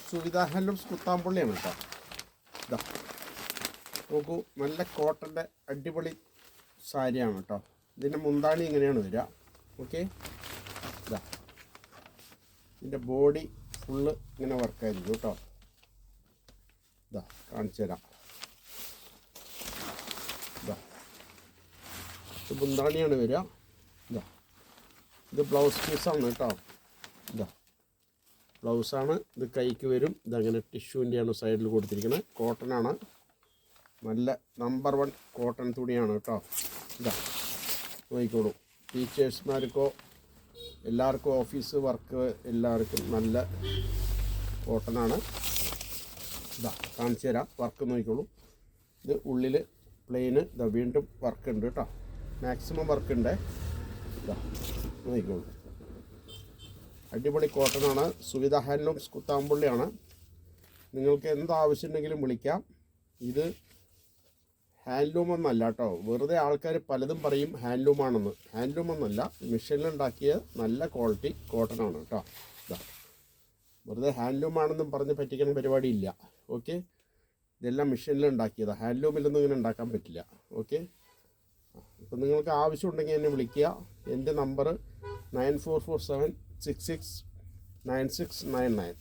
Suvidha handlooms കുത്താമ്പുള്ളിയാണ് കേട്ടോ. ഇതാ നോക്കൂ, നല്ല കോട്ടൻ്റെ അടിപൊളി സാരിയാണ് കേട്ടോ. ഇതിൻ്റെ മുന്താണി ഇങ്ങനെയാണ് വരിക. ഓക്കെ, ഇതാ ഇതിൻ്റെ ബോഡി ഫുള്ള് ഇങ്ങനെ വർക്കായിരിക്കും കേട്ടോ. ഇതാ കാണിച്ചു തരാം. ഇതാ ഇത് മുന്താണിയാണ് വരിക. ഇതാ ഇത് ബ്ലൗസ് പീസാണ് കേട്ടോ. ഇതാ ബ്ലൗസാണ്. ഇത് കൈക്ക് വരും. ഇതങ്ങനെ ടിഷ്യൂൻ്റെയാണ് സൈഡിൽ കൊടുത്തിരിക്കുന്നത്. കോട്ടനാണ്, നല്ല നമ്പർ 1 കോട്ടൺ തുണിയാണ് കേട്ടോ. ഇതാ നോക്കിക്കോളൂ, ടീച്ചേഴ്സ്മാർക്കോ എല്ലാവർക്കും ഓഫീസ് വർക്ക് എല്ലാവർക്കും നല്ല കോട്ടനാണ്. ഇതാ കാണിച്ചു തരാം, വർക്ക് നോക്കിക്കോളൂ. ഇത് ഉള്ളിൽ പ്ലെയിന്. ഇതാ വീണ്ടും വർക്ക് ഉണ്ട് കേട്ടോ, മാക്സിമം വർക്ക് ഉണ്ട്. ഇതാ നോക്കിക്കോളൂ, അടിപൊളി കോട്ടനാണ്. സുവിധ ഹാൻഡ്ലൂംസ് കുത്താമ്പുള്ളിയാണ്. നിങ്ങൾക്ക് എന്താവശ്യമുണ്ടെങ്കിലും വിളിക്കാം. ഇത് ഹാൻഡ്ലൂം ഒന്നല്ല കേട്ടോ. വെറുതെ ആൾക്കാർ പലതും പറയും ഹാൻഡ്ലൂമാണെന്ന്. ഹാൻഡ്ലൂം ഒന്നല്ല, മെഷീനിലുണ്ടാക്കിയ നല്ല ക്വാളിറ്റി കോട്ടനാണ് കേട്ടോ. ഇതാ വെറുതെ ഹാൻഡ്ലൂമാണെന്നും പറഞ്ഞ് പറ്റിക്കുന്ന പരിപാടിയില്ല. ഓക്കെ, ഇതെല്ലാം മെഷീനിലുണ്ടാക്കിയതാണ്. ഹാൻഡ്ലൂമിലൊന്നും ഇങ്ങനെ ഉണ്ടാക്കാൻ പറ്റില്ല. ഓക്കെ, അപ്പോൾ നിങ്ങൾക്ക് ആവശ്യമുണ്ടെങ്കിൽ എന്നെ വിളിക്കുക. എൻ്റെ നമ്പർ 9447669699.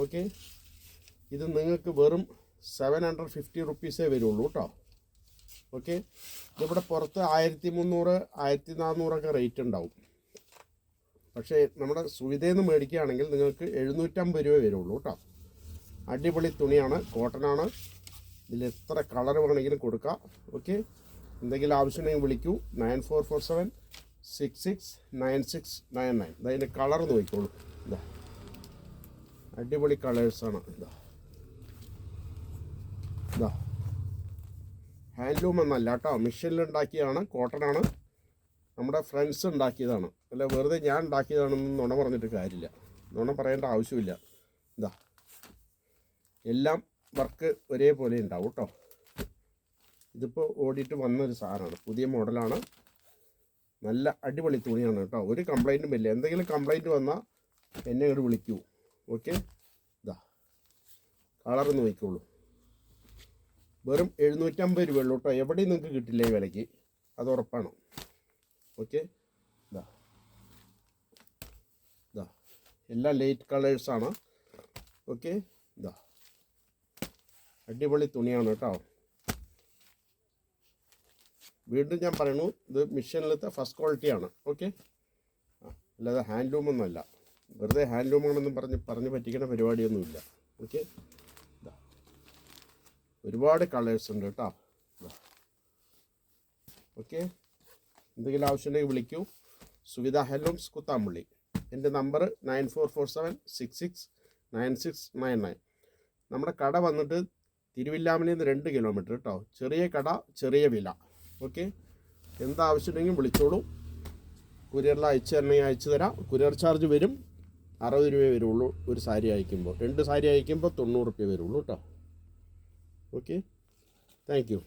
ഓക്കെ, ഇത് നിങ്ങൾക്ക് വെറും 750 റുപ്പീസേ വരുള്ളൂ കേട്ടോ. ഓക്കെ, ഇതിവിടെ പുറത്ത് 1300 1400 റേറ്റ് ഉണ്ടാവും. പക്ഷേ നമ്മുടെ സുവിധയിൽ നിന്ന് മേടിക്കുകയാണെങ്കിൽ നിങ്ങൾക്ക് 750 രൂപ വരുള്ളൂ കേട്ടോ. അടിപൊളി തുണിയാണ്, കോട്ടനാണ്. ഇതിൽ എത്ര കളർ വേണമെങ്കിലും കൊടുക്കാം. ഓക്കെ, എന്തെങ്കിലും ആവശ്യമുണ്ടെങ്കിൽ വിളിക്കൂ. 9447669699. ഇതിൻ്റെ കളർ നോക്കിക്കോളൂ. ഇതാ അടിപൊളി കളേഴ്സാണ്. ഇതാ ഇതാ ഹാൻഡ്ലൂം എന്നല്ല കേട്ടോ, മെഷീനിലുണ്ടാക്കിയതാണ്, കോട്ടനാണ്. നമ്മുടെ ഫ്രണ്ട്സ് ഉണ്ടാക്കിയതാണ്. അല്ല വെറുതെ ഞാൻ ഉണ്ടാക്കിയതാണെന്ന് നുണ പറഞ്ഞിട്ട് കാര്യമില്ല. നുണ പറയേണ്ട ആവശ്യമില്ല. ഇതാ എല്ലാം വർക്ക് ഒരേപോലെ ഉണ്ടാവും കേട്ടോ. ഇതിപ്പോൾ ഓടിയിട്ട് വന്നൊരു സാധനമാണ്, പുതിയ മോഡലാണ്. നല്ല അടിപൊളി തുണിയാണ് കേട്ടോ. ഒരു കംപ്ലൈൻറ്റും ഇല്ല. എന്തെങ്കിലും കംപ്ലൈൻറ്റ് വന്നാൽ എന്നെ ഇങ്ങോട്ട് വിളിക്കൂ. ഓക്കെ, ഇതാ കളർ നോക്കിക്കോളൂ. വെറും 750 രൂപ ഉള്ളൂ കേട്ടോ. എവിടെയും നിങ്ങൾക്ക് കിട്ടില്ല ഈ വിലയ്ക്ക്, അത് ഉറപ്പാണ്. ഓക്കെ, ഇതാ ഇതാ എല്ലാം ലൈറ്റ് കളേഴ്സാണ്. ഓക്കെ, ഇതാ അടിപൊളി തുണിയാണ് കേട്ടോ. വീണ്ടും ഞാൻ പറയുന്നു, ഇത് മെഷീനിലത്തെ ഫസ്റ്റ് ക്വാളിറ്റിയാണ്. ഓക്കെ, അല്ലാതെ ഹാൻഡ്ലൂമൊന്നുമല്ല. വെറുതെ ഹാൻഡ്ലൂമാണെന്നും പറഞ്ഞ് പറ്റിക്കുന്ന പരിപാടിയൊന്നുമില്ല. ഓക്കെ, ഒരുപാട് കളേഴ്സ് ഉണ്ട് കേട്ടോ. ഓക്കെ, എന്തെങ്കിലും ആവശ്യമുണ്ടെങ്കിൽ വിളിക്കൂ. സുവിധ ഹാൻഡ്ലൂംസ് കുത്താമ്പുള്ളി. എൻ്റെ നമ്പർ 9447669699. നമ്മുടെ കട വന്നിട്ട് തിരുവില്ലാമലയിൽ നിന്ന് 2 കിലോമീറ്റർ കേട്ടോ. ചെറിയ കട, ചെറിയ വില. ഓക്കെ, എന്താവശ്യമുണ്ടെങ്കിലും വിളിച്ചോളൂ. കൊറിയറിൽ അയച്ചു തരണമെങ്കിൽ അയച്ചു തരാം. കൊറിയർ ചാർജ് വരും 60 രൂപ വരുള്ളൂ ഒരു സാരി അയക്കുമ്പോൾ. 2 സാരി അയക്കുമ്പോൾ 90 രൂപ വരുള്ളൂ കേട്ടോ. Okay, thank you.